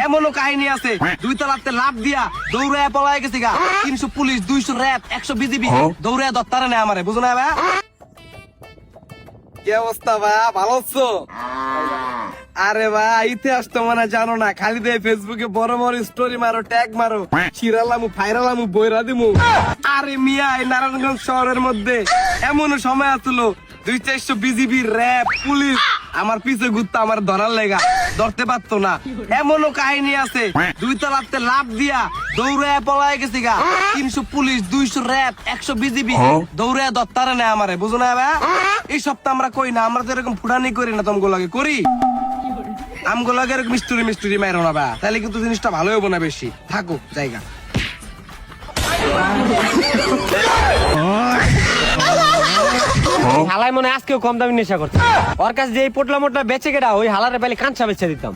এমনও কাহিনী আছে 2 তলাতে লাভ দিয়া দৌড়ায় পলায় গেছে গা 300 পুলিশ 200 র‍্যাব 100 বিজিবি দৌড়ায় দত্তারে নেয় আমারে বুঝো না ভাই? কি অবস্থা ভাই, ভালো আছো? আরে ভাই ইতিহাস তো মানে জানো না, খালি দে ফেসবুকে বড় বড় স্টোরি মারো, ট্যাগ মারো, শিরালামু ফাইরালামু বইরা দিমু। আরে মিয়া এই নারায়ণগঞ্জ শহরের মধ্যে এমনও সময় আসলো 200-400 বিজিবি র‍্যাব পুলিশ আমার পিছে ঘুরতো আমার ধরার লেগা, ধরতে পারতো না। এমনও কাহিনী আছে 2 তলাতে লাভ দিয়া দৌড়ায় পলায় গেছে গা 300 পুলিশ 200 র‍্যাব 100 বিজিবি দৌড়ায় দত্তারে নেয় আমারে বুঝো না ভাই? এই সপ্তাহ আমরা কই না, আমরা তো এরকম ফুটানি করি না, তোমাকে লাগে করি আমগুলো এরকম মিস্তুরি মাইরো না ভাই, তাহলে কিন্তু জিনিসটা ভালো হবো না, বেশি থাকো জায়গা। হালাই মনে হয় আজকেও কম দামি নেশা করছে। ওর কাছে যে এই পোটলা মোটলা বেচে গেটা ওই হালারে পেলে কাঁচা বেচে দিতাম।